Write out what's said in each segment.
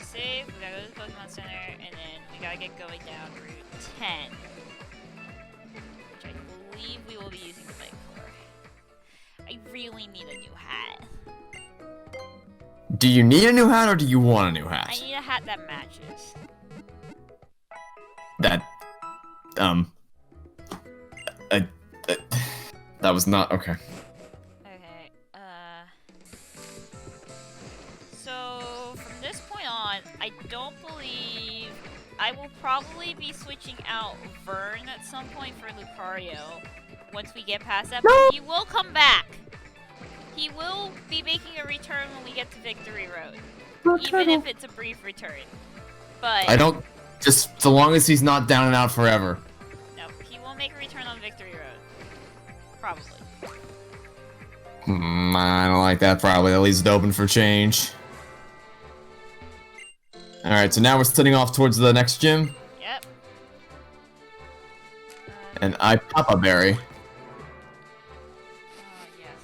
save, we gotta go to the Pokemon Center, and then we gotta get going down Route 10. Which I believe we will be using the bike for. I really need a new hat. Do you need a new hat or do you want a new hat? I need a hat that matches. That that was not okay. Okay, so from this point on, I don't believe I will probably be switching out Vern at some point for Lucario once we get past that, but he will come back. He will be making a return when we get to Victory Road, even if it's a brief return. But I don't, just so long as he's not down and out forever. No, he will make a return on Victory Road. Probably. I don't like that, probably. That leaves it open for change. Alright, so now we're sitting off towards the next gym. Yep. And I pop a berry. Yes,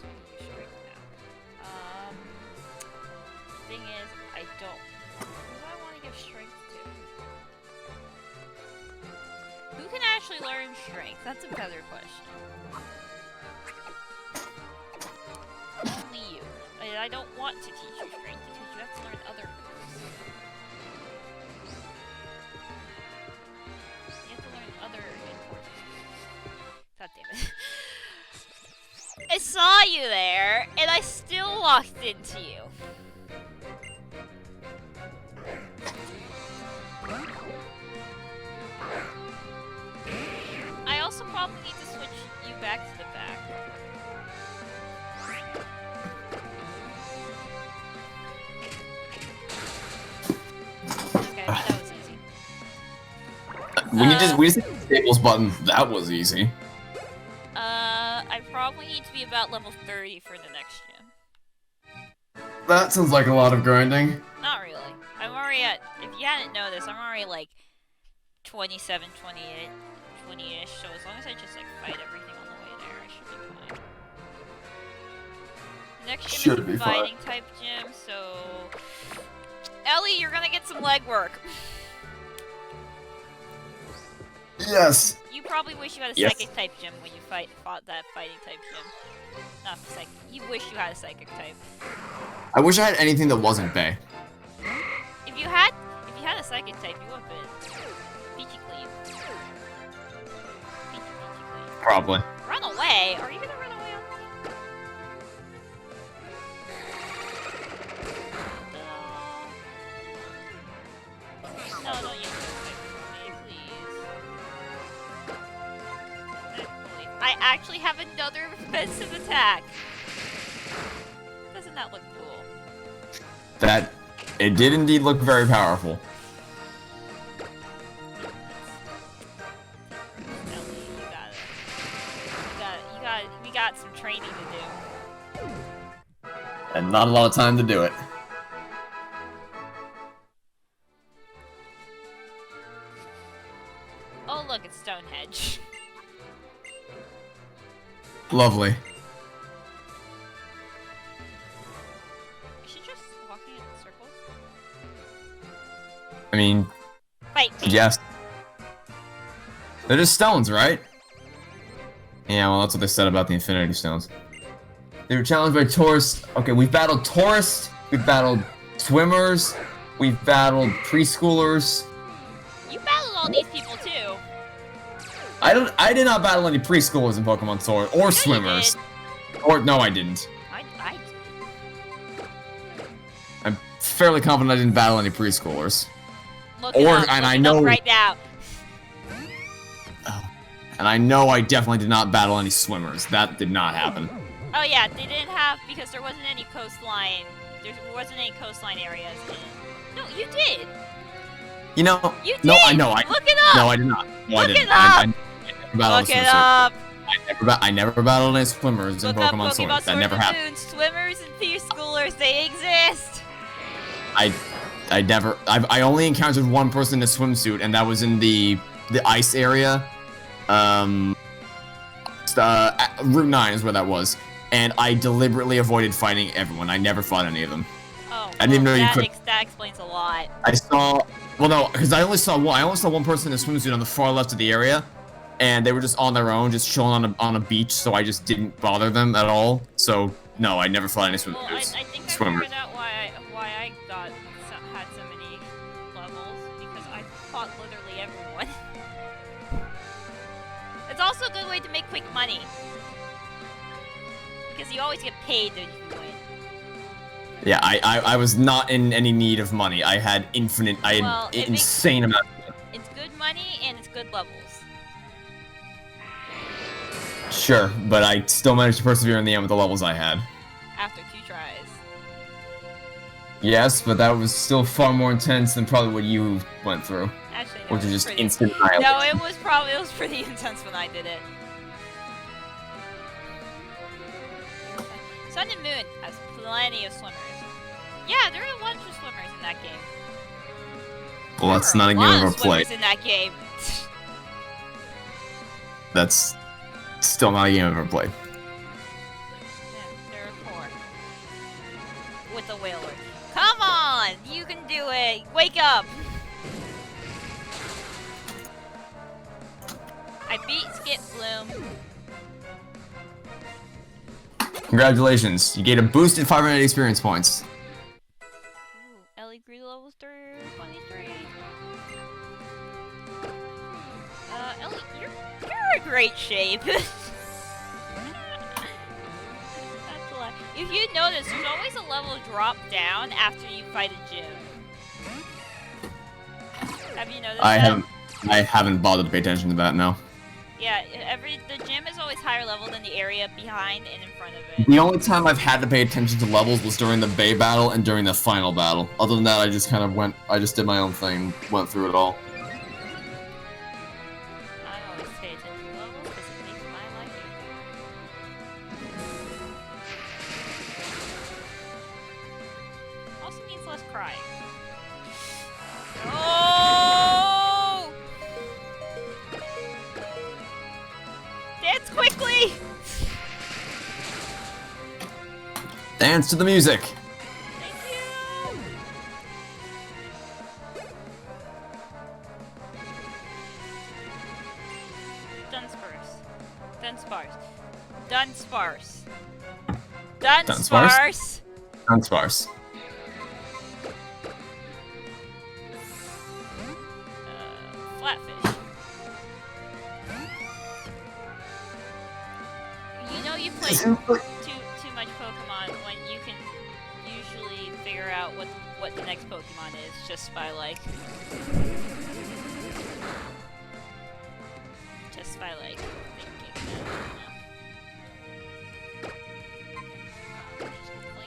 we can use strength now. Thing is, I don't. Who do I want to give strength to? Who can actually learn strength? That's a better question. Only you. I don't want to teach you strength because you have to learn other moves. You have to learn other important moves. God damn it. I saw you there, and I still walked into you. I also probably need to switch you back to the back. Okay, that was easy. We just hit the staples button. That was easy. I probably need to be about level 30 for the next gym. That sounds like a lot of grinding. Not really. I'm already at, if you hadn't noticed, I'm already like 27, 28, 20-ish, so as long as I just like fight everything on the way there, I should be fine. The next gym Should is be a fine. fighting type gym, so... Ellie, you're gonna get some legwork. Yes. You probably wish you had a Yes. psychic type gym when you fought that fighting type gym. Not psychic. You wish you had a psychic type. I wish I had anything that wasn't Bay. If you had a psychic type, you would have been Peachy Clean. Peachy Clean. Probably. Run away? Are you gonna run away on me? No, don't use this for me, please. I actually have another offensive attack. Doesn't that look cool? It did indeed look very powerful. We got some training to do. And not a lot of time to do it. Oh look, it's Stonehenge. Lovely. Is she just walking in circles? I mean, Fight me. yes. They're just stones, right? Yeah, well, that's what they said about the Infinity Stones. They were challenged by tourists. Okay, we've battled tourists, we've battled swimmers, we've battled preschoolers. You battled all these people too. I did not battle any preschoolers in Pokemon Sword, or swimmers. Or, no, I didn't. I did. I'm fairly confident I didn't battle any preschoolers. Look it up. And Look I it know- up right now. And I know I definitely did not battle any swimmers. That did not happen. Oh yeah, they didn't have, because there wasn't any coastline. There wasn't any coastline areas in... No, you did. You know, You did. no, I know. Look it up. No, I did not. No, I Look didn't. it up. I never battled Look a it swimmer. up. I never battled any swimmers in Look up Pokemon Sword. That Sword never and happened. Moon. Swimmers and preschoolers, they exist. I only encountered one person in a swimsuit, and that was in the ice area. Route 9 is where that was. And I deliberately avoided fighting everyone. I never fought any of them. Oh. I didn't even know you could. That explains a lot. I saw. Well, no, because I only saw one person in a swimsuit on the far left of the area, and they were just on their own, just chilling on a beach. So I just didn't bother them at all. So no, I never fought any Well, I swimsuits. think I Swimmers. figured out why I had so many levels, because I fought literally everyone. It's also a good way to make quick money, because you always get paid if you win. Yeah, I was not in any need of money. I had infinite, insane amount. It's good money and it's good levels. Sure, but I still managed to persevere in the end with the levels I had. After 2 tries. Yes, but that was still far more intense than probably what you went through. Actually, no, Which is just pretty... instant annihilation. No, it was pretty intense when I did it. Sun and Moon has plenty of swimmers. Yeah, there are a bunch of swimmers in that game. Well, that's not a game I've ever played. In that game. That's still not a game I've ever played. Yeah, there are 4. With the whaler. Come on! You can do it! Wake up! I beat Skip Bloom. Congratulations, you get a boosted 500 experience points. Ooh, Ellie grew to level 23. Ellie, you're in great shape. That's a lot. If you notice, there's always a level drop down after you fight a gym. Have you noticed that? I haven't bothered to pay attention to that, no. Yeah, the gym is always higher level than the area behind and in front of it. The only time I've had to pay attention to levels was during the Bay battle and during the final battle. Other than that, I just did my own thing, went through it all. I always pay attention to levels because it makes my life easier. Also means less crying. Oh! Dance quickly! Dance to the music! Thank you! Dunsparce. Dunsparce. Flatfish. You know you play too much Pokemon when you can usually figure out what the next Pokemon is just by thinking.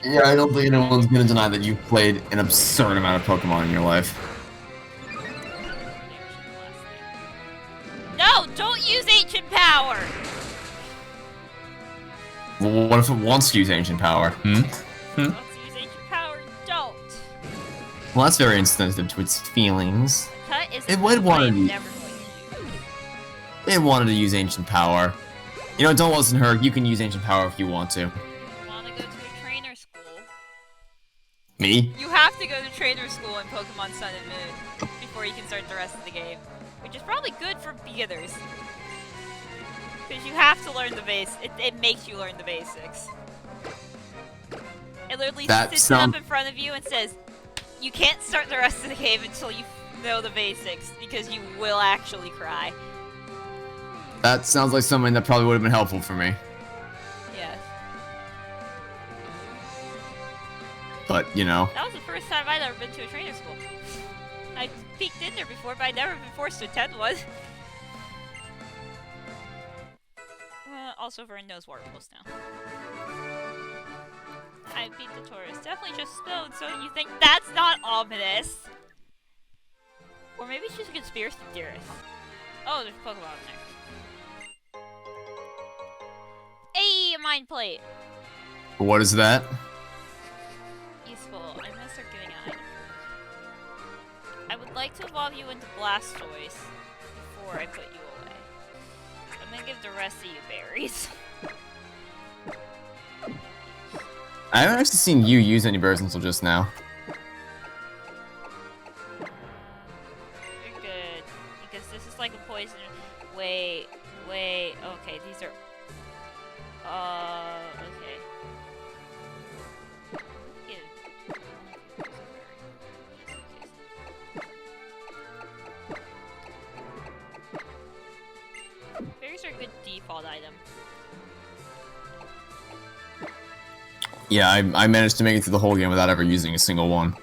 Yeah, I don't think anyone's gonna deny that you've played an absurd amount of Pokemon in your life. No, don't use Ancient Power! Well, what if it wants to use Ancient Power? Wants to use Ancient Power, don't! Well, that's very insensitive to its feelings. Cut is It would want to never going to use. It wanted to use Ancient Power. You know, don't listen to her. You can use Ancient Power if you want to. You want to go to a trainer school? Me? You have to go to trainer school in Pokemon Sun and Moon before you can start the rest of the game. Which is probably good for beginners. Because you have to learn the base. It makes you learn the basics. It literally sits up in front of you and says, you can't start the rest of the game until you know the basics, because you will actually cry. That sounds like something that probably would have been helpful for me. Yes. But, you know. That was the first time I'd ever been to a trainer school. I peeked in there before, but I'd never been forced to attend one. Also, Vern knows Water Pulse now. I beat the Taurus. Definitely just spilled, so you think that's not ominous? Or maybe she's a conspiracy theorist. Oh, there's a Pokemon in there. Hey, a Mind Plate! What is that? Useful. I'm gonna start giving an item. I would like to evolve you into Blastoise before I put you away. I'm gonna give the rest of you berries. I haven't actually seen you use any berries until just now. just like a poison. Wait. Okay, these are. Okay. Berries are a good default item. Yeah, I managed to make it through the whole game without ever using a single one.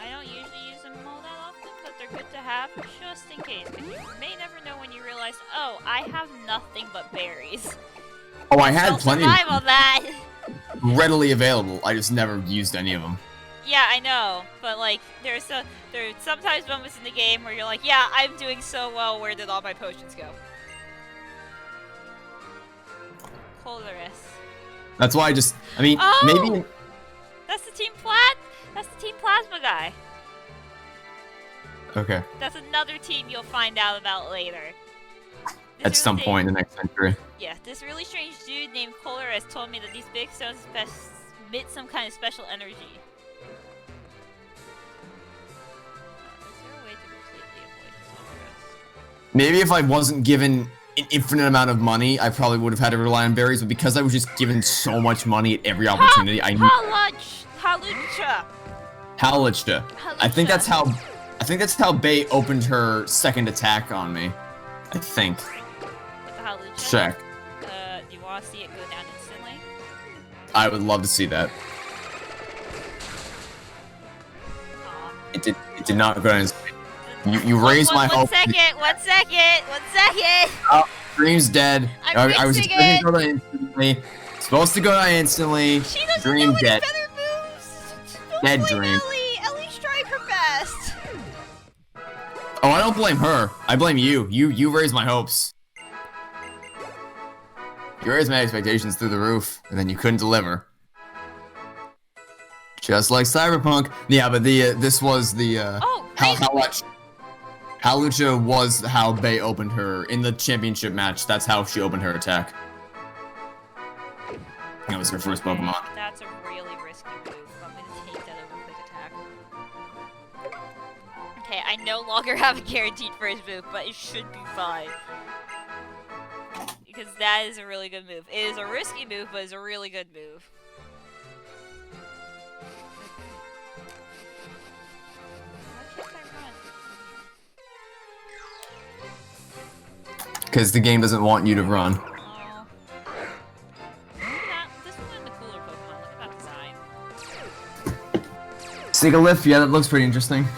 I don't usually use them all that often, but they're good to have just in case. Because you may never know when you realize, oh, I have nothing but berries. Oh, I had plenty survive on that. readily available. I just never used any of them. Yeah, I know, but like, there's sometimes moments in the game where you're like, yeah, I'm doing so well. Where did all my potions go? Colorus. That's why I mean, Oh! maybe. That's the Team Plasma guy. Okay. That's another team you'll find out about later. At some point in the next century. Yeah, this really strange dude named Colorus told me that these big stones emit some kind of special energy. Is there a way to completely avoid Colorus? Maybe if I wasn't given an infinite amount of money, I probably would have had to rely on berries, but because I was just given so much money at every opportunity, I knew. Halucha. I think that's how Bae opened her second attack on me. I think. With the Halucha? Check. Do you want to see it go down instantly? I would love to see that. Aw. It did not go down instantly. You raised my hope. One second! Oh, Dream's dead. I was fixing expecting to go down instantly. Supposed to go down instantly. She doesn't Dream know any dead. better moves! Don't Dead blame Dream. Ellie's tried her best! Oh, I don't blame her. I blame you. You raised my hopes. You raised my expectations through the roof, and then you couldn't deliver. Just like Cyberpunk. Yeah, but this was the Halucha was how Bae opened her in the championship match. That's how she opened her attack. That was her first Pokemon. That's a really risky move. I'm gonna take that over quick attack. Okay, I no longer have a guaranteed first move, but it should be fine. Because that is a really good move. It is a risky move, but it's a really good move. Why can't I run? Because the game doesn't want you to run. Oh. This is one of the cooler Pokemon. Look at that design. Sigalith, yeah, that looks pretty interesting. Look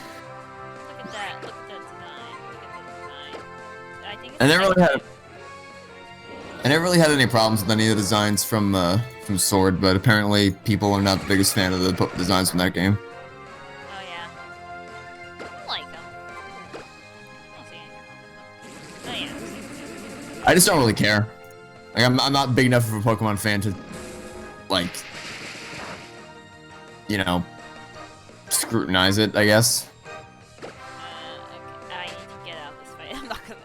at that. Look at that design. Look at the design. I think it's I never really had any problems with any of the designs from Sword, but apparently people are not the biggest fan of the designs from that game. Oh yeah. I like them. I don't see anything wrong with them. Oh yeah. I just don't really care. Like, I'm not big enough of a Pokemon fan to, like, you know, scrutinize it, I guess. Okay, I need to get out of this fight.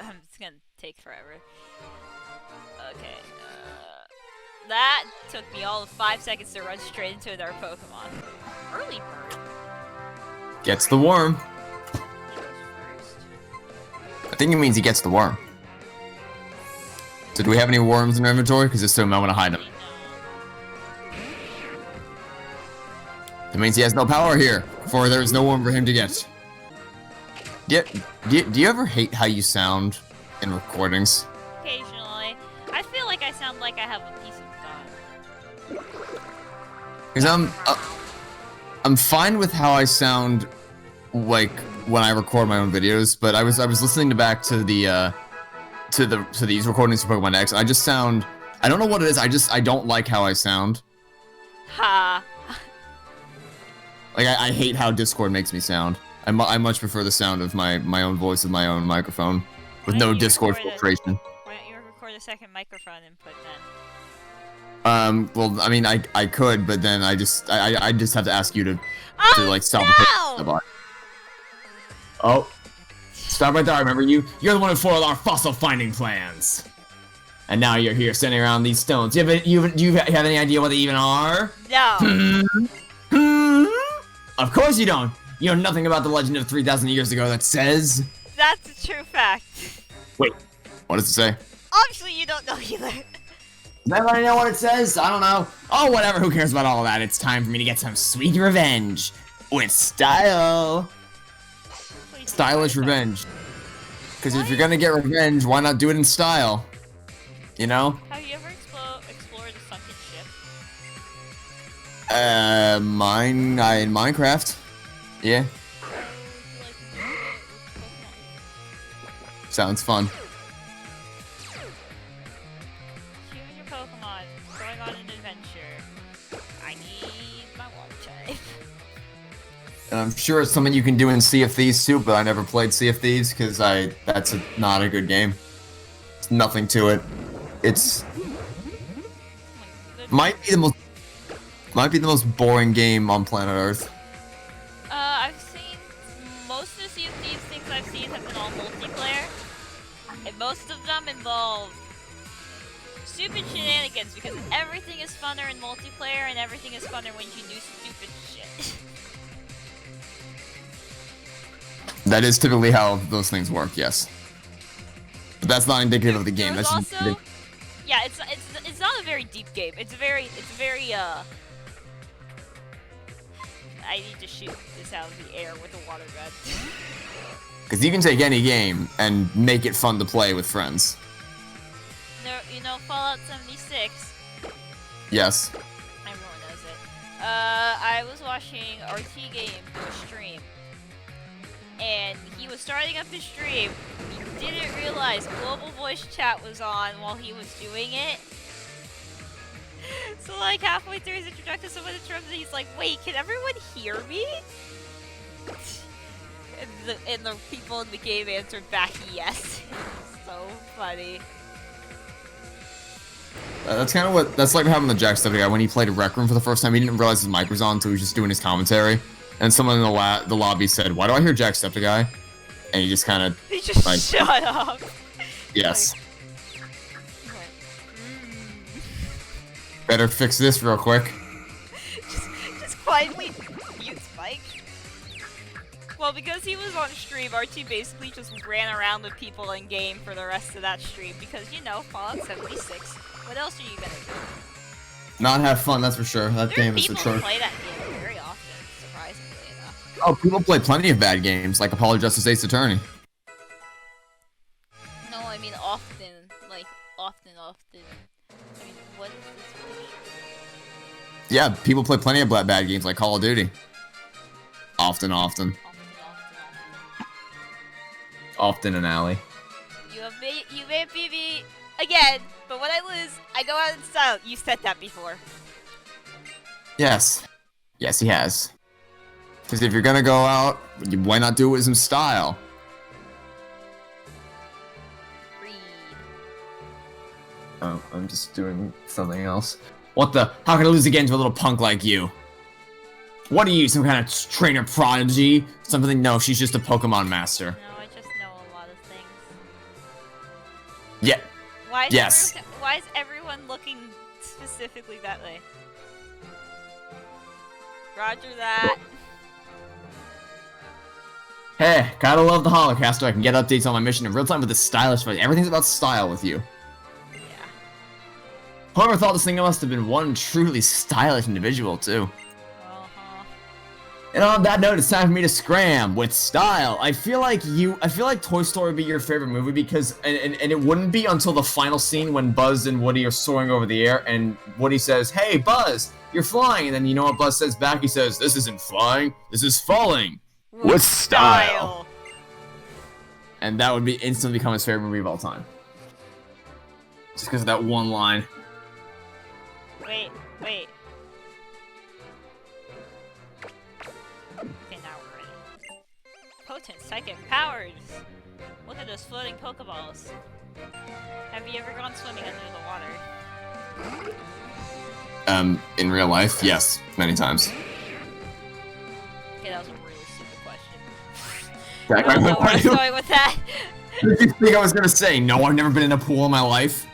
I'm just gonna take forever. Okay, that took me all of 5 seconds to run straight into another Pokemon. Early bird. Gets the worm. He goes first. I think it means he gets the worm. So do we have any worms in our inventory? Because if so, I'm gonna hide them. That means he has no power here, for there is no worm for him to get. Do you ever hate how you sound in recordings? Occasionally. I feel like I sound like I have a piece of gum. Because I'm fine with how I sound, like, when I record my own videos, but I was listening back to the to these recordings for Pokemon X. I just sound, I don't know what it is. I don't like how I sound. Ha. Like I hate how Discord makes me sound. I much prefer the sound of my own voice with my own microphone, with no Discord filtration. Why don't you record a second microphone input then? Well, I mean, I could, but then I just have to ask you to like stop. No! Oh, stop right there! Remember you're the one who foiled our fossil finding plans, and now you're here standing around these stones. Do you have any idea what they even are? No. Of course you don't. You know nothing about the legend of 3,000 years ago that says. That's a true fact. Wait, what does it say? Obviously, you don't know either. Does anybody know what it says? I don't know. Oh, whatever. Who cares about all of that? It's time for me to get some sweet revenge with style. Stylish revenge. Because if you're gonna get revenge, why not do it in style? You know? Have you ever explored a sunken ship? In Minecraft. Yeah. How would you like to do it with Sounds fun. Pokemon? You and your Pokemon going on an adventure. I need my water type. And I'm sure it's something you can do in Sea of Thieves too, but I never played Sea of Thieves because that's not a good game. There's nothing to it. It's might be the most boring game on planet Earth. I've seen most of the Sea of Thieves things I've seen have been all multiplayer, and most of them involve stupid shenanigans because everything is funner in multiplayer and everything is funner when you do stupid shit. That is typically how those things work, yes. But that's not indicative of the game. There's That's also, yeah, it's not a very deep game. It's very I need to shoot this out of the air with a water gun. because you can take any game and make it fun to play with friends. No, you know Fallout 76. Yes. Everyone knows it. I was watching RT Game do a stream, and he was starting up his stream. He didn't realize global voice chat was on while he was doing it. So like halfway through his introduction, someone interrupted. He's like, "Wait, can everyone hear me?" And the people in the game answered back, "Yes." So funny. That's kind of that's like what happened to Jacksepticeye when he played Rec Room for the first time. He didn't realize his mic was on, so he was just doing his commentary. And someone in the lobby said, "Why do I hear Jacksepticeye?" And he just kind of He just like, shut up. yes. Like, Better fix this real quick. just quietly mute Spike. Well, because he was on stream, RT basically just ran around with people in game for the rest of that stream because, you know, Fallout 76. What else are you gonna do? Not have fun, that's for sure. That There are game is people who atrocious. play that game very often, surprisingly enough. Oh, people play plenty of bad games, like Apollo Justice Ace Attorney. No, I mean often. Like, often. I mean, what is this? Yeah, people play plenty of bad games, like Call of Duty. Often. Often. Often an alley. You may beat me again, but when I lose, I go out in style. You said that before. Yes. Yes, he has. Because if you're gonna go out, why not do it with some style? Read. Oh, I'm just doing something else. What the? How can I lose again to a little punk like you? What are you, some kind of trainer prodigy? Something? No, she's just a Pokemon master. No, I just know a lot of things. Yeah. Why is Yes. why is everyone looking specifically that way? Roger that. Hey, gotta love the Holocaster. I can get updates on my mission in real time with the stylish fight. Everything's about style with you. Yeah. Whoever thought this thing must have been one truly stylish individual, too. And on that note, it's time for me to scram with style. I feel like Toy Story would be your favorite movie because, and it wouldn't be until the final scene when Buzz and Woody are soaring over the air and Woody says, "Hey, Buzz, you're flying." And then you know what Buzz says back? He says, "This isn't flying, this is falling." With style. And that would be instantly become his favorite movie of all time. Just because of that one line. Wait. Okay, now we're ready. Potent psychic powers! Look at those floating Pokeballs. Have you ever gone swimming under the water? In real life, yes, many times. Okay, that was a really stupid question. I I don't know where I was going with that. Did you think I was gonna say, no, I've never been in a pool in my life?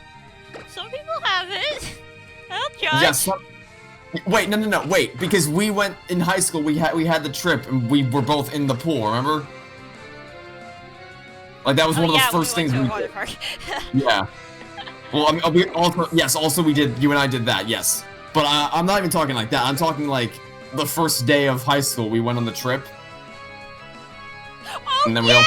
Some people have it. I don't judge. Yes. Wait, no, wait, because we went in high school, we had the trip, and we were both in the pool, remember? Like that was one of the first things we did. Water park. Yeah. Well, I mean, we also also we did. You and I did that. Yes. But I'm not even talking like that. I'm talking like the first day of high school. We went on the trip. Oh, and then we all.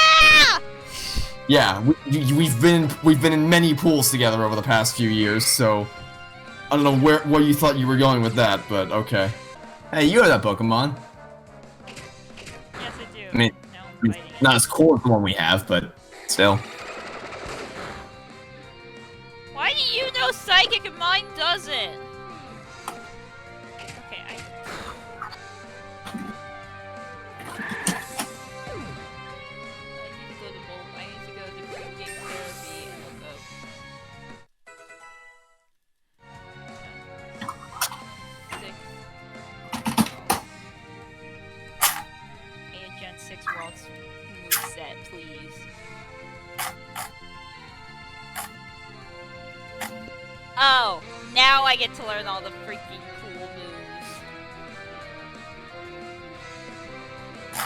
Yeah, we've been in many pools together over the past few years. So I don't know where you thought you were going with that, but okay. Hey, you have that Pokemon. Yes, I do. I mean, no, not as cool as the one we have, but still. Why do you know Psychic and mine doesn't? Okay, I need to go to game therapy and look up. Gen 6 Worlds moveset, please. Oh, now I get to learn all the freaking cool moves. Do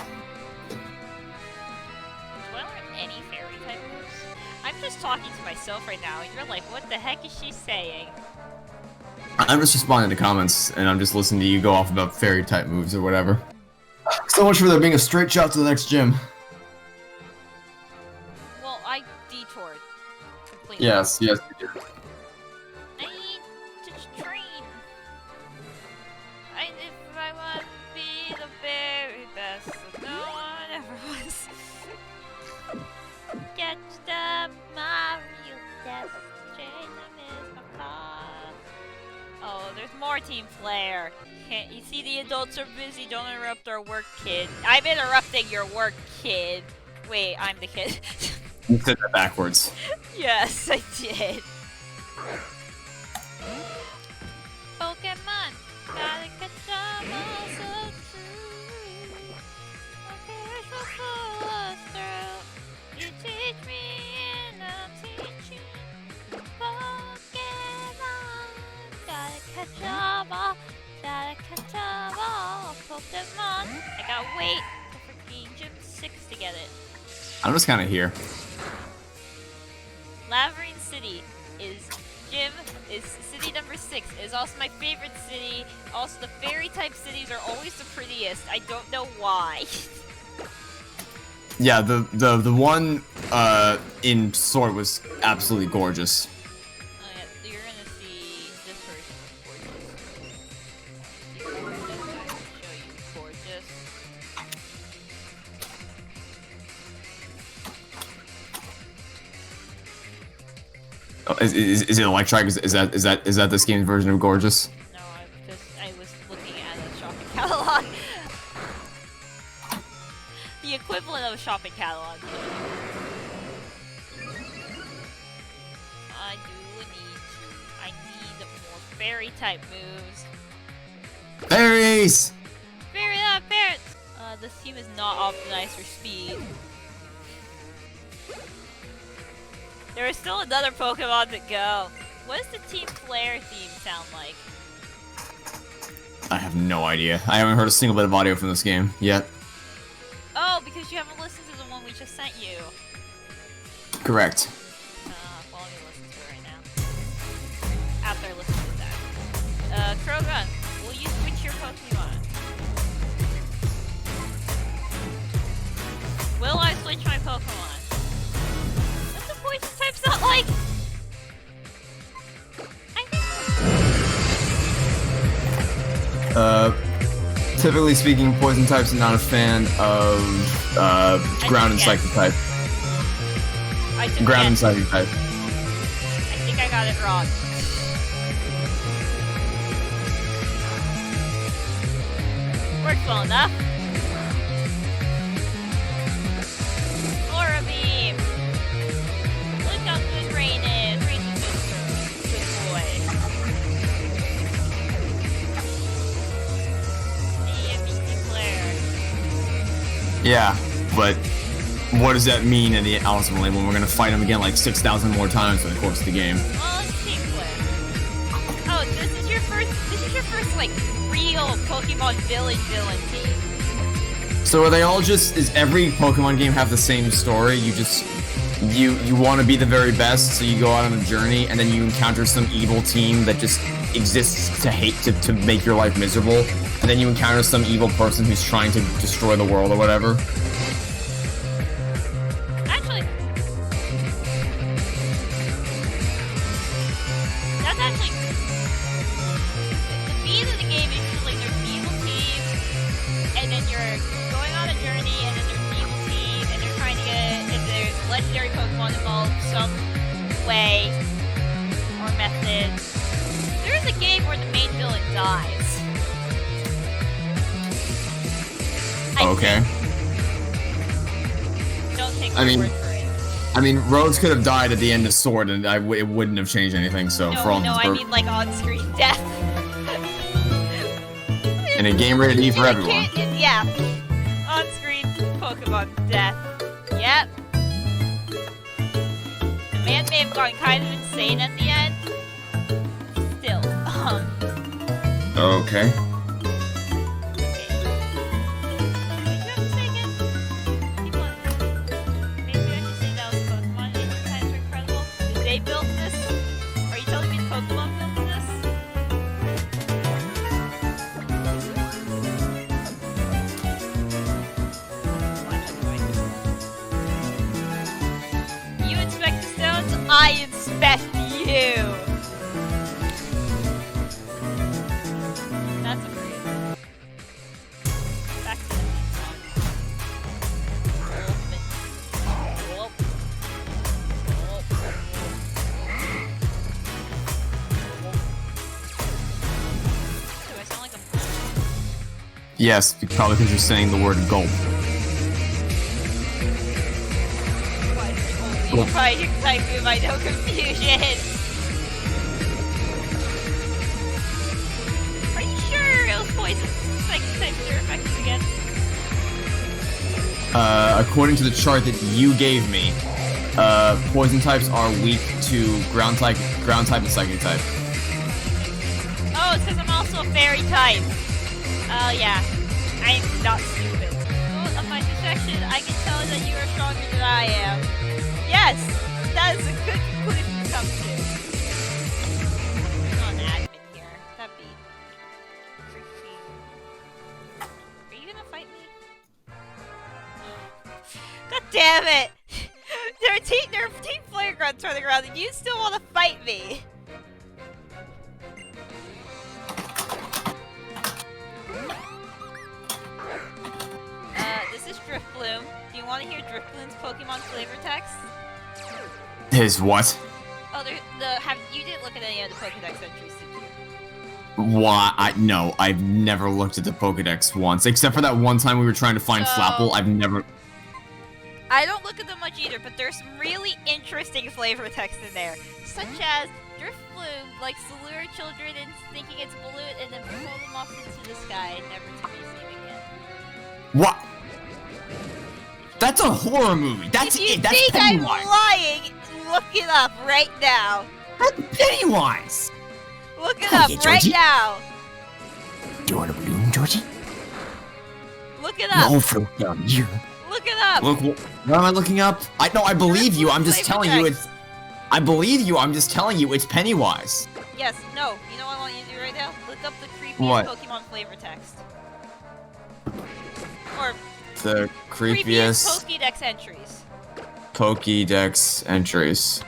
I learn any fairy type moves? I'm just talking to myself right now, and you're like, what the heck is she saying? I'm just responding to comments, and I'm just listening to you go off about fairy type moves or whatever. So much for there being a straight shot to the next gym. Well, I detoured completely. Yes, you did. I need to train. If I want to be the very best that no one ever was. Catch the Mario Test. Train them is my car. Oh, there's more Team Flare. Can't you see the adults are busy? Don't interrupt our work, kid. I'm interrupting your work, kid. Wait, I'm the kid. You said that backwards. Yes, I did. Pokemon, gotta catch up, also true. Okay, we're pull us through. You teach me and I'll teach you. Pokemon, gotta catch up all. Gotta catch up all Pokemon. I gotta wait for freaking Gym 6 to get it. I'm just kind of here. Labyrinth City is city number 6. Is also my favorite city. Also, the fairy type cities are always the prettiest. I don't know why. Yeah, the one in Sword was absolutely gorgeous. Oh yeah, you're gonna see this version of gorgeous. I can show you gorgeous. Oh, is it Electric? Is that this game's version of gorgeous? No, because I was looking at a shopping catalog. The equivalent of a shopping catalog. I need more fairy type moves. Fairies! Fairy up, ferrets! This team is not optimized for speed. There is still another Pokemon to go. What does the Team Flare theme sound like? I have no idea. I haven't heard a single bit of audio from this game yet. Oh, because you haven't listened to the one we just sent you. Correct. Well, let me listen to it right now. After I listen to that. Krogan, will you switch your Pokemon? Will I switch my Pokemon? What's the poison type sound like? I think Typically speaking, poison types are not a fan of ground and psychic type. Ground and psychic type. I think I got it wrong. Worked well enough. Aura Beam. Look how good Rain is. Rain's a good boy. Yeah, but what does that mean in the ultimately when we're gonna fight him again like 6,000 more times in the course of the game? Well, it's Team Flare. Oh, this is your first like real Pokemon villain team. So are they all just, is every Pokemon game have the same story? You just you want to be the very best, so you go out on a journey, and then you encounter some evil team that just exists to make your life miserable, and then you encounter some evil person who's trying to destroy the world or whatever. Actually, that's actually the beat of the game is usually there's an evil team, and then you're going on a journey, and then there's an evil team, and they're trying to get if there's legendary Pokemon involved some way or method. There's a game where the main villain dies. Okay. Don't take I my mean- word for it. I mean, Rose could have died at the end of Sword, and it wouldn't have changed anything. So for all No, I mean like on-screen death. and a game rated E for everyone. Yeah. On-screen Pokemon death. Yep. The man may have gone kind of insane at the end. Still. Okay. Okay. Did you have to say again? People, maybe I should say that was Pokemon and times were incredible. Did they build this? Are you telling me Pokemon built this? You inspect the stones, I inspect you! That's agreed. Back to the theme song. Whoop. Do I sound like a... Yes, probably because you're saying the word gulp. Why is the only fighting type move I know confusion? Are you sure it was poison? Second types are effective again? According to the chart that you gave me, poison types are weak to ground type, and psychic type. Oh, it's because I'm also a fairy type. Oh, yeah. I'm not stupid. Result of my detection, I can tell that you are stronger than I am. Yes! That is a good conclusion to come to. I'm not an admin here. That'd be creepy. Are you gonna fight me? God damn it! There are team player grunts running around and you still want to fight me! This is Driftbloom. Do you want to hear Driftbloom's Pokemon flavor text? His what? Oh, you didn't look at any of the Pokédex entries, did you? Why? No, I've never looked at the Pokedex once, except for that one time we were trying to find Flapple. I've never. I don't look at them much either, but there's some really interesting flavor text in there, such as Driftbloom likes to lure children into thinking it's a balloon and then pull them off into the sky, never to be seen again. What? That's a horror movie. That's if you it. That's think Pennywise. I'm lying, look it up right now. That's Pennywise. Look it Come up here, right Georgie. now. Do you want a balloon, Georgie? Look it up. No, float down here. Look it up. Look, what am I looking up? I believe you. I'm just telling you it's. I believe you. I'm just telling you it's Pennywise. Yes. No. You know what I want you to do right now? Look up the creepiest What? Pokemon flavor text. Or The creepiest Pokédex entries. Pokédex entries.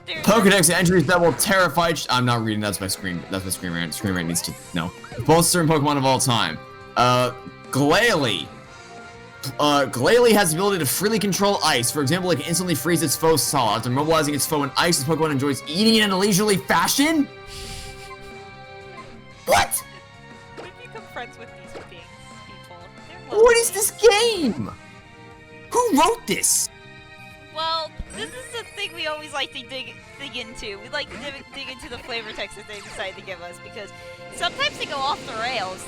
There's Pokédex entries that will terrify. I'm not reading. That's my screen. That's my screen rant. Screen rant needs to no. Both certain Pokemon of all time. Glalie. Glalie has the ability to freely control ice. For example, it can instantly freeze its foe solid. After mobilizing its foe in ice, the Pokemon enjoys eating it in a leisurely fashion. What? When you become friends with these beings, people, they're What is lovely. this game? Who wrote this? Well, this is the thing we always like to dig into. We like to dig into the flavor text that they decide to give us because sometimes they go off the rails.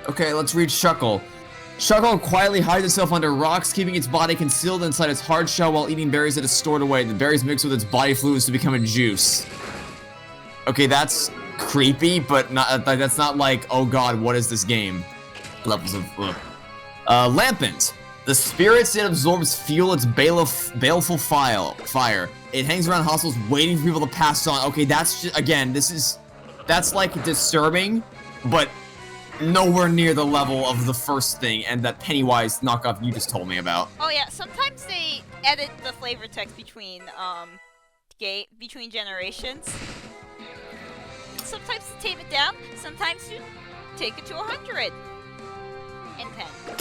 Okay, let's read Shuckle. Shuckle quietly hides itself under rocks, keeping its body concealed inside its hard shell while eating berries that is stored away. The berries mix with its body fluids to become a juice. Okay, that's creepy, but not that's not like, oh god, what is this game? Levels of... Lampent. The spirits it absorbs fuel its baleful fire. It hangs around hostels waiting for people to pass on. Okay, that's just, again, that's like disturbing, but nowhere near the level of the first thing and that Pennywise knockoff you just told me about. Oh yeah, sometimes they edit the flavor text between generations. Sometimes you tame it down, sometimes you take it to 100 and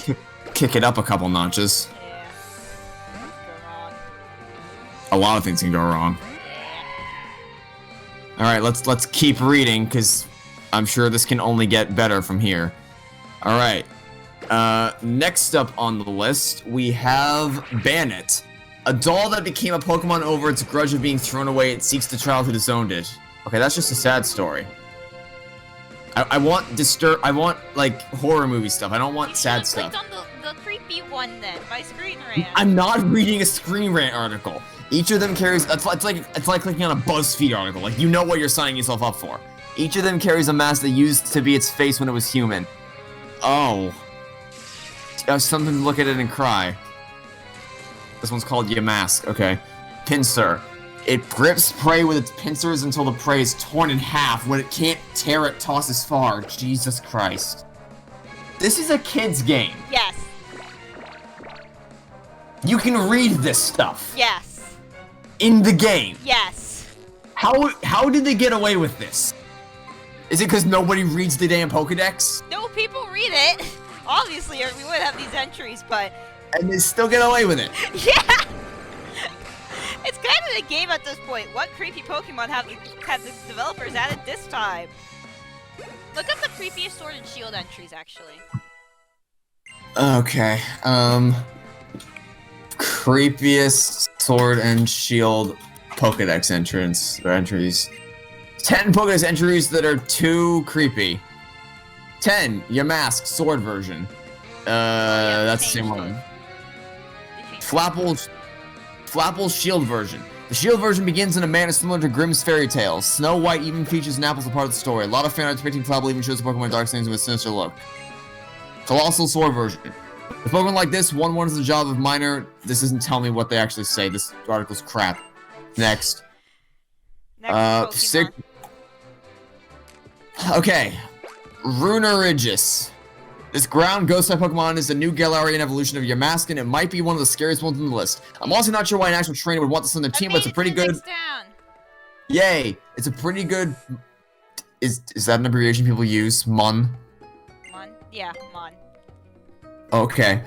10. Kick it up a couple notches. Yeah. Go wrong. A lot of things can go wrong. Yeah. All right, let's keep reading because I'm sure this can only get better from here. All right. Next up on the list, we have Bannet. A doll that became a Pokemon over its grudge of being thrown away. It seeks the child who disowned it. Okay, that's just a sad story. I want like horror movie stuff. I don't want sad stuff. Clicked on the creepy one then by Screen Rant. I'm not reading a Screen Rant article. Each of them carries. It's like clicking on a BuzzFeed article. Like you know what you're signing yourself up for. Each of them carries a mask that used to be its face when it was human. Oh. Something to look at it and cry. This one's called Yamask. Okay. Pincer. It grips prey with its pincers until the prey is torn in half. When it can't tear, it tosses far. Jesus Christ. This is a kid's game. Yes. You can read this stuff. Yes. In the game. Yes. How did they get away with this? Is it because nobody reads the damn Pokedex? No, people read it. Obviously, or we would have these entries, but... And they still get away with it. Yeah! It's kind of a game at this point. What creepy Pokemon have the developers added this time? Look up the creepiest Sword and Shield entries, actually. Okay, creepiest Sword and Shield Pokedex entries. 10 Pokedex entries that are too creepy. 10, Yamask Sword version. That's the same one. Flapple's Shield version. The Shield version begins in a manner similar to Grimm's fairy tales. Snow White even features an apple as a part of the story. A lot of fan art depicting Flapple even shows the Pokemon Dark Sains with a sinister look. Colossal Sword version. With Pokemon like this, one does the job of minor. This doesn't tell me what they actually say. This article's crap. Next. Next Okay. Runerigus. This ground ghost-type Pokemon is a new Galarian evolution of Yamask, and it might be one of the scariest ones on the list. I'm also not sure why an actual trainer would want this on their team, but it's a pretty good... Down. Yay! It's a pretty good... Is that an abbreviation people use? Mon? Mon? Yeah, Mon. Okay.